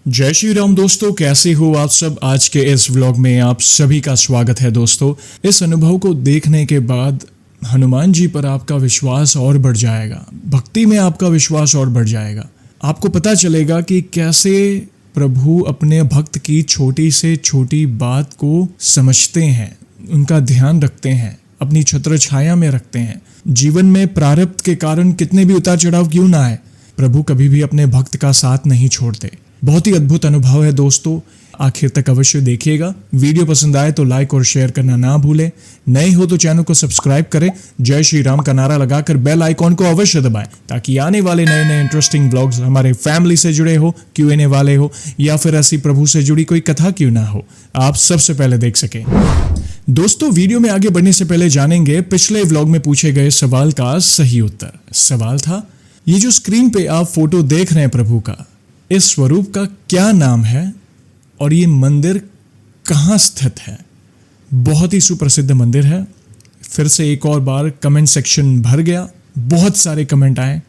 जय श्री राम दोस्तों, कैसे हो आप सब। आज के इस व्लॉग में आप सभी का स्वागत है। दोस्तों, इस अनुभव को देखने के बाद हनुमान जी पर आपका विश्वास और बढ़ जाएगा, भक्ति में आपका विश्वास और बढ़ जाएगा। आपको पता चलेगा कि कैसे प्रभु अपने भक्त की छोटी से छोटी बात को समझते हैं, उनका ध्यान रखते हैं, अपनी छत्र छाया में रखते हैं। जीवन में प्रारब्ध के कारण कितने भी उतार चढ़ाव क्यों ना आए, प्रभु कभी भी अपने भक्त का साथ नहीं छोड़ते। बहुत ही अद्भुत अनुभव है दोस्तों, आखिर तक अवश्य देखिएगा। वीडियो पसंद आए तो लाइक और शेयर करना ना भूलें। नए हो तो चैनल को सब्सक्राइब करें, जय श्री राम का नारा लगाकर बेल आइकॉन को अवश्य दबाएं, ताकि आने वाले नए नए इंटरेस्टिंग व्लॉग्स हमारे फैमिली से जुड़े हो, Q&A वाले हो, या फिर ऐसी प्रभु से जुड़ी कोई कथा क्यों ना हो, आप सबसे पहले देख सकें। दोस्तों, वीडियो में आगे बढ़ने से पहले जानेंगे पिछले व्लॉग में पूछे गए सवाल का सही उत्तर। सवाल था, ये जो स्क्रीन पे आप फोटो देख रहे हैं प्रभु का, इस स्वरूप का क्या नाम है और ये मंदिर कहाँ स्थित है। बहुत ही सुप्रसिद्ध मंदिर है। फिर से एक और बार कमेंट सेक्शन भर गया, बहुत सारे कमेंट आए,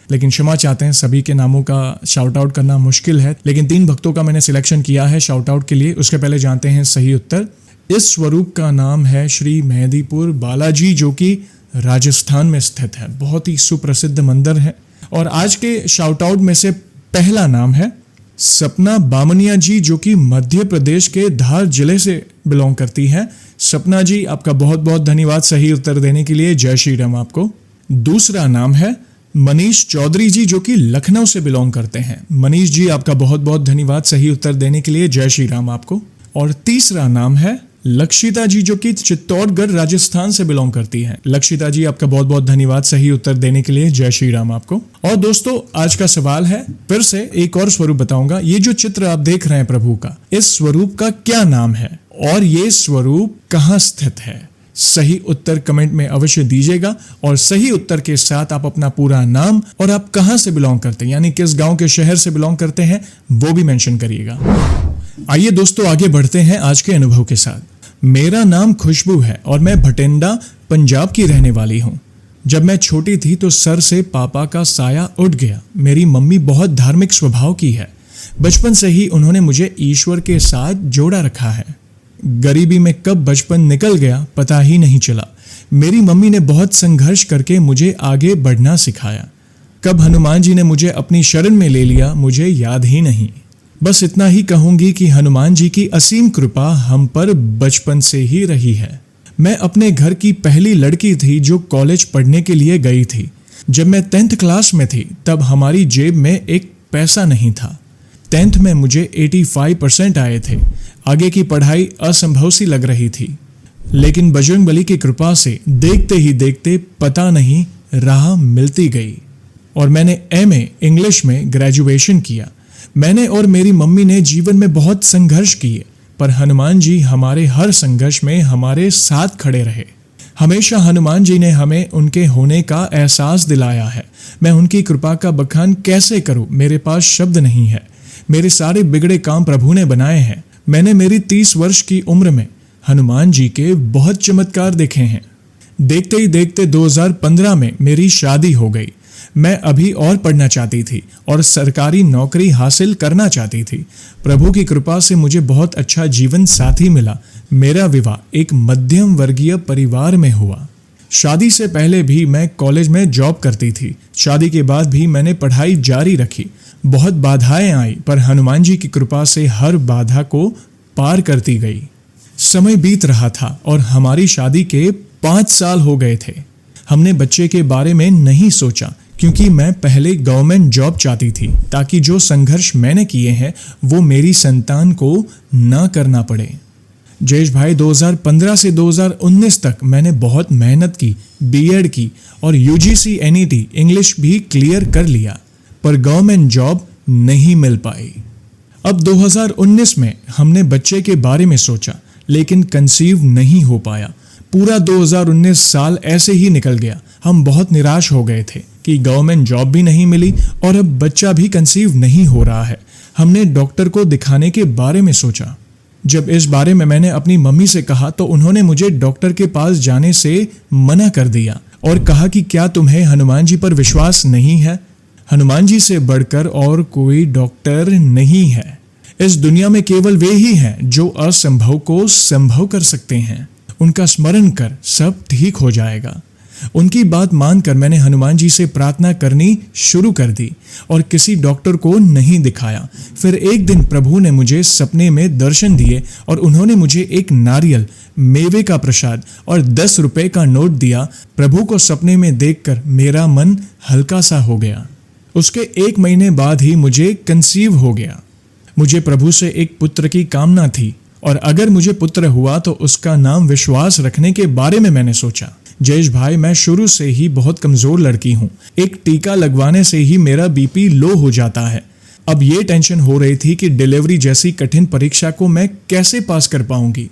लेकिन क्षमा चाहते हैं, सभी के नामों का शाउट आउट करना मुश्किल है, लेकिन 3 भक्तों का मैंने सिलेक्शन किया है शाउट आउट के लिए। उसके पहले जानते हैं सही उत्तर। इस स्वरूप का नाम है श्री मेहंदीपुर बालाजी, जो कि राजस्थान में स्थित है। बहुत ही सुप्रसिद्ध मंदिर है। और आज के शाउट आउट में से पहला नाम है सपना बामनिया जी, जो कि मध्य प्रदेश के धार जिले से बिलोंग करती हैं। सपना जी, आपका बहुत बहुत धन्यवाद सही उत्तर देने के लिए, जय श्री राम आपको। दूसरा नाम है मनीष चौधरी जी, जो कि लखनऊ से बिलोंग करते हैं। मनीष जी, आपका बहुत बहुत धन्यवाद सही उत्तर देने के लिए, जय श्री राम आपको। और तीसरा नाम है लक्षिता जी, जो कि चित्तौड़गढ़ राजस्थान से बिलोंग करती हैं। लक्षिता जी, आपका बहुत बहुत धन्यवाद सही उत्तर देने के लिए, जय श्री राम आपको। और दोस्तों, आज का सवाल है, फिर से एक और स्वरूप बताऊंगा। ये जो चित्र आप देख रहे हैं प्रभु का, इस स्वरूप का क्या नाम है और ये स्वरूप कहाँ स्थित है। सही उत्तर कमेंट में अवश्य दीजिएगा, और सही उत्तर के साथ आप अपना पूरा नाम और आप कहां से बिलोंग करते हैं, यानी किस गांव के शहर से बिलोंग करते हैं, वो भी मेंशन करिएगा। आइए दोस्तों, आगे बढ़ते हैं आज के अनुभव के साथ। मेरा नाम खुशबू है और मैं भटिंडा पंजाब की रहने वाली हूँ। जब मैं छोटी थी तो सर से पापा का साया उठ गया। मेरी मम्मी बहुत धार्मिक स्वभाव की है। बचपन से ही उन्होंने मुझे ईश्वर के साथ जोड़ा रखा है। गरीबी में कब बचपन निकल गया पता ही नहीं चला। मेरी मम्मी ने बहुत संघर्ष करके मुझे आगे बढ़ना सिखाया। कब हनुमान जी ने मुझे अपनी शरण में ले लिया, मुझे याद ही नहीं। बस इतना ही कहूंगी कि हनुमान जी की असीम कृपा हम पर बचपन से ही रही है। मैं अपने घर की पहली लड़की थी जो कॉलेज पढ़ने के लिए गई थी। जब मैं 10th क्लास में थी तब हमारी जेब में एक पैसा नहीं था। 10th में मुझे 85% आए थे। आगे की पढ़ाई असंभव सी लग रही थी, लेकिन बजरंगबली की कृपा से देखते ही देखते पता नहीं राह मिलती गई और मैंने MA इंग्लिश में ग्रेजुएशन किया। मैंने और मेरी मम्मी ने जीवन में बहुत संघर्ष किए, पर हनुमान जी हमारे हर संघर्ष में हमारे साथ खड़े रहे। हमेशा हनुमान जी ने हमें उनके होने का एहसास दिलाया है। मैं उनकी कृपा का बखान कैसे करूं, मेरे पास शब्द नहीं है। मेरे सारे बिगड़े काम प्रभु ने बनाए हैं। मैंने मेरी 30 वर्ष की उम्र में हनुमान जी के बहुत चमत्कार देखे हैं। देखते ही देखते 2015 में मेरी शादी हो गई। मैं अभी और पढ़ना चाहती थी और सरकारी नौकरी हासिल करना चाहती थी। प्रभु की कृपा से मुझे बहुत अच्छा जीवन साथी मिला। मेरा विवाह एक मध्यम वर्गीय परिवार में हुआ। शादी से पहले भी मैं कॉलेज में जॉब करती थी। शादी के बाद भी मैंने पढ़ाई जारी रखी। बहुत बाधाएं आई, पर हनुमान जी की कृपा से हर बाधा को पार करती गई। समय बीत रहा था और हमारी शादी के 5 साल हो गए थे। हमने बच्चे के बारे में नहीं सोचा, क्योंकि मैं पहले गवर्नमेंट जॉब चाहती थी, ताकि जो संघर्ष मैंने किए हैं वो मेरी संतान को ना करना पड़े। जयेश भाई, 2015 से 2019 तक मैंने बहुत मेहनत की, BEd की और UGC NET इंग्लिश भी क्लियर कर लिया, पर गवर्नमेंट जॉब नहीं मिल पाई। अब 2019 में हमने बच्चे के बारे में सोचा, लेकिन कंसीव नहीं हो पाया। पूरा 2019 साल ऐसे ही निकल गया। हम बहुत निराश हो गए थे कि गवर्नमेंट जॉब भी नहीं मिली और अब बच्चा भी कंसीव नहीं हो रहा है। हमने डॉक्टर को दिखाने के बारे में सोचा। जब इस बारे में मैंने अपनी मम्मी से कहा तो उन्होंने मुझे डॉक्टर के पास जाने से मना कर दिया और कहा कि क्या तुम्हें हनुमान जी पर विश्वास नहीं है? हनुमान जी से बढ़कर और कोई डॉक्टर नहीं है। इस दुनिया में केवल वे ही हैं जो असंभव को संभव कर सकते हैं। उनका स्मरण कर सब ठीक हो जाएगा। उनकी बात मानकर मैंने हनुमान जी से प्रार्थना करनी शुरू कर दी और किसी डॉक्टर को नहीं दिखाया। फिर एक दिन प्रभु ने मुझे सपने में दर्शन दिए और उन्होंने मुझे एक नारियल, मेवे का प्रसाद और 10 रुपए का नोट दिया। प्रभु को सपने में देखकर मेरा मन हल्का सा हो गया। उसके 1 महीने बाद ही मुझे कंसीव हो गया। मुझे प्रभु से एक पुत्र की कामना थी और अगर मुझे पुत्र हुआ तो उसका नाम विश्वास रखने के बारे में मैंने सोचा। जयेश भाई, मैं शुरू से ही बहुत कमजोर लड़की हूँ। एक टीका लगवाने से ही मेरा बीपी लो हो जाता है। अब ये टेंशन हो रही थी कि डिलीवरी जैसी कठिन परीक्षा को मैं कैसे पास कर पाऊंगी।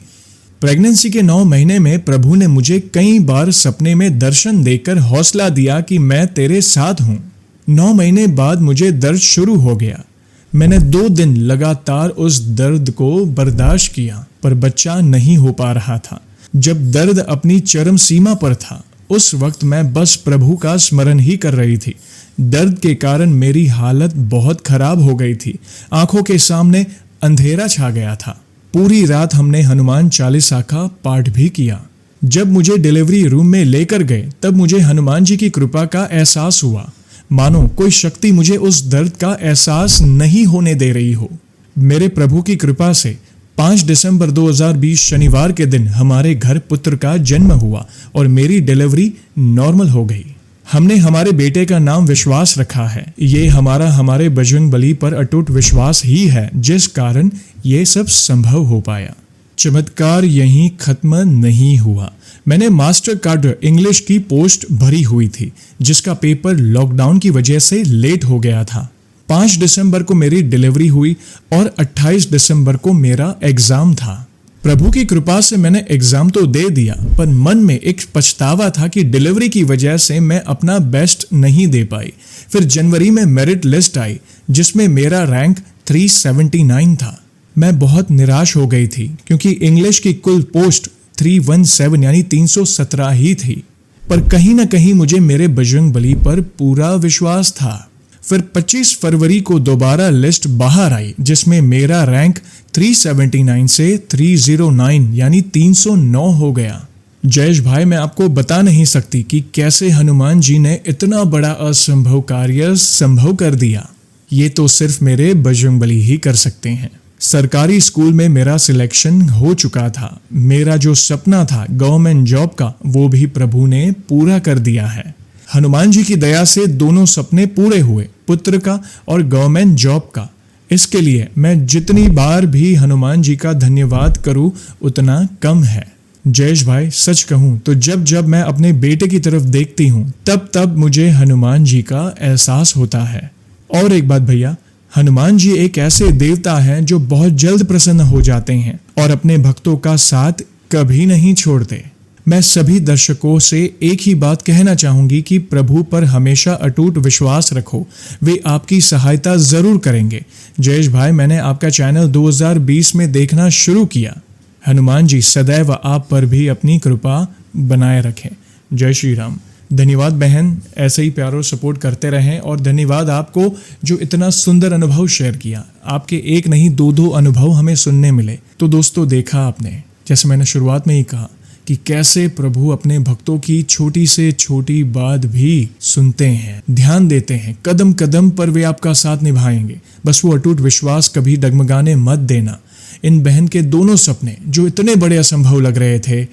प्रेगनेंसी के 9 महीने में प्रभु ने मुझे कई बार सपने में दर्शन देकर हौसला दिया कि मैं तेरे साथ हूँ। 9 महीने बाद मुझे दर्द शुरू हो गया। मैंने 2 दिन लगातार उस दर्द को बर्दाश्त किया, पर बच्चा नहीं हो पा रहा था। जब दर्द अपनी चरम सीमा पर था, उस वक्त मैं बस प्रभु का स्मरण ही कर रही थी। दर्द के कारण मेरी हालत बहुत खराब हो गई थी। आंखों के सामने अंधेरा छा गया था। पूरी रात हमने हनुमान चालीसा का पाठ भी किया। जब मुझे डिलीवरी रूम में लेकर गए तब मुझे हनुमान जी की कृपा का एहसास हुआ, मानो कोई शक्ति मुझे उस दर्द का एहसास नहीं होने दे रही हो। मेरे प्रभु की कृपा से 5 दिसंबर 2020 शनिवार के दिन हमारे घर पुत्र का जन्म हुआ और मेरी डिलीवरी नॉर्मल हो गई। हमने हमारे बेटे का नाम विश्वास रखा है। ये हमारे बजरंगबली पर अटूट विश्वास ही है जिस कारण ये सब संभव हो पाया। चमत्कार यहीं खत्म नहीं हुआ। मैंने मास्टर कार्ड इंग्लिश की पोस्ट भरी हुई थी जिसका पेपर लॉकडाउन की वजह से लेट हो गया था। 5 दिसंबर को मेरी डिलीवरी हुई और 28 दिसंबर को मेरा एग्जाम था। प्रभु की कृपा से मैंने एग्जाम तो दे दिया, पर मन में एक पछतावा था कि डिलीवरी की वजह से मैं अपना बेस्ट नहीं दे पाई। फिर जनवरी में मेरिट लिस्ट आई जिसमें मेरा रैंक 379 था। मैं बहुत निराश हो गई थी क्योंकि इंग्लिश की कुल पोस्ट 317 यानी 317 ही थी, पर कहीं ना कहीं मुझे मेरे बजरंगबली पर पूरा विश्वास था। फिर 25 फरवरी को दोबारा लिस्ट बाहर आई जिसमें मेरा रैंक 379 से 309 यानी 309 हो गया। जयेश भाई, मैं आपको बता नहीं सकती कि कैसे हनुमान जी ने इतना बड़ा असंभव कार्य संभव कर दिया। ये तो सिर्फ मेरे बजरंगबली ही कर सकते हैं। सरकारी स्कूल में मेरा सिलेक्शन हो चुका था। मेरा जो सपना था गवर्नमेंट जॉब का, वो भी प्रभु ने पूरा कर दिया है। हनुमान जी की दया से दोनों सपने पूरे हुए, पुत्र का और गवर्नमेंट जॉब का। इसके लिए मैं जितनी बार भी हनुमान जी का धन्यवाद करूं उतना कम है। जयेश भाई, सच कहूं तो जब जब मैं अपने बेटे की तरफ देखती हूं तब तब मुझे हनुमान जी का एहसास होता है। और एक बात भैया, हनुमान जी एक ऐसे देवता हैं जो बहुत जल्द प्रसन्न हो जाते हैं और अपने भक्तों का साथ कभी नहीं छोड़ते। मैं सभी दर्शकों से एक ही बात कहना चाहूंगी कि प्रभु पर हमेशा अटूट विश्वास रखो, वे आपकी सहायता जरूर करेंगे। जयेश भाई, मैंने आपका चैनल 2020 में देखना शुरू किया। हनुमान जी सदैव आप पर भी अपनी कृपा बनाए रखें। जय श्री राम। धन्यवाद बहन, ऐसे ही प्यार और सपोर्ट करते रहें। और धन्यवाद आपको जो इतना सुंदर अनुभव शेयर किया। आपके एक नहीं 2 अनुभव हमें सुनने मिले। तो दोस्तों, देखा आपने, जैसे मैंने शुरुआत में ही कहा कि कैसे प्रभु अपने भक्तों की छोटी से छोटी बात भी सुनते हैं, ध्यान देते हैं। कदम कदम पर वे आपका साथ निभाएंगे। बस वो अटूट विश्वास कभी डगमगाने मत देना। इन बहन के दोनों सपने जो इतने बड़े असंभव लग रहे थे,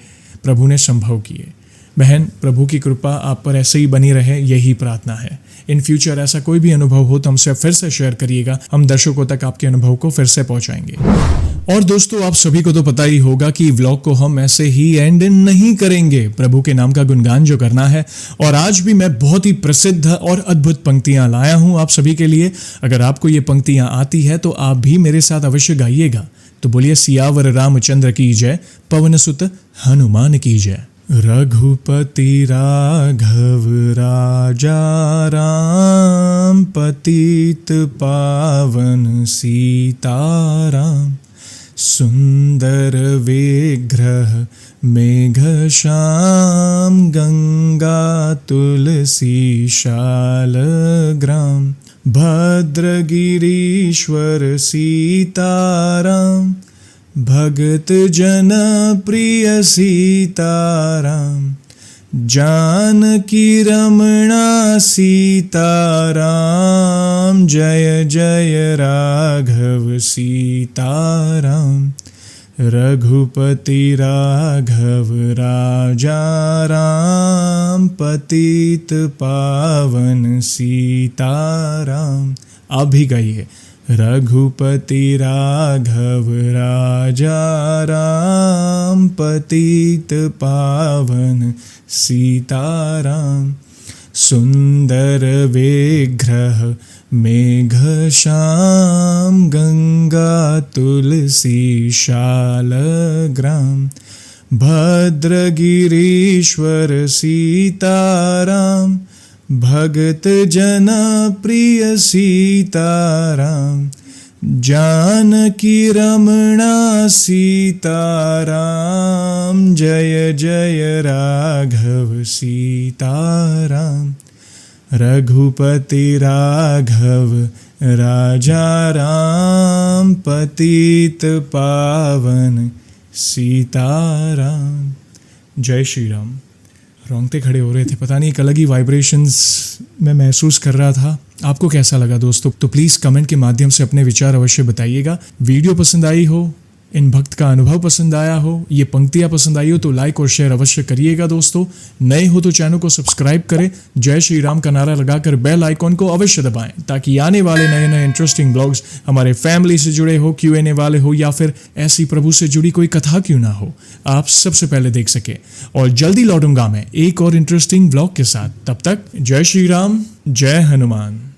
प्रभु ने संभव किए। बहन, प्रभु की कृपा आप पर ऐसे ही बनी रहे, यही प्रार्थना है। इन फ्यूचर ऐसा कोई भी अनुभव हो तो हमसे फिर से शेयर करिएगा। हम दर्शकों तक आपके अनुभव को फिर से पहुंचाएंगे। और दोस्तों, आप सभी को तो पता ही होगा कि व्लॉग को हम ऐसे ही एंड नहीं करेंगे। प्रभु के नाम का गुणगान जो करना है। और आज भी मैं बहुत ही प्रसिद्ध और अद्भुत पंक्तियां लाया हूं आप सभी के लिए। अगर आपको ये पंक्तियां आती है तो आप भी मेरे साथ अवश्य गाइएगा। तो बोलिए, सियावर रामचंद्र की जय, पवन सुत हनुमान की जय। रघुपति राघव राजा राम, पतित पावन सीताराम, सुंदर विग्रह मेघ श्याम, गंगा तुलसी शालग्राम, भद्रगिरीश्वर सीताराम, भगत जन प्रिय सीताराम, जानकी रमणा सीताराम, जय जय राघव सीताराम, रघुपति राघव राजा राम, पतित पावन सीताराम। आप भी गाइए, रघुपति राघव राजा राम, पतित पावन सीताराम, सुंदर विग्रह मेघश्याम, गंगा तुलसी शालग्राम, भद्रगिरीश्वर सीताराम, भगत जन प्रिय सीताराम, जानकी रमणा सीताराम, जय जय राघव सीताराम, रघुपति राघव राजा राम, पतित पावन सीताराम। जय श्री राम। रोंगटे खड़े हो रहे थे, पता नहीं एक अलग ही वाइब्रेशंस मैं महसूस कर रहा था। आपको कैसा लगा दोस्तों? तो प्लीज़ कमेंट के माध्यम से अपने विचार अवश्य बताइएगा। वीडियो पसंद आई हो, इन भक्त का अनुभव पसंद आया हो, ये पंक्तियाँ पसंद आई हो तो लाइक और शेयर अवश्य करिएगा दोस्तों। नए हो तो चैनल को सब्सक्राइब करें, जय श्री राम का नारा लगाकर बेल आइकॉन को अवश्य दबाएं ताकि आने वाले नए नए इंटरेस्टिंग ब्लॉग्स हमारे फैमिली से जुड़े हो, Q&A वाले हो या फिर ऐसी प्रभु से जुड़ी कोई कथा क्यों ना हो, आप सबसे पहले देख सके। और जल्दी लौटूंगा मैं एक और इंटरेस्टिंग ब्लॉग के साथ। तब तक जय श्री राम, जय हनुमान।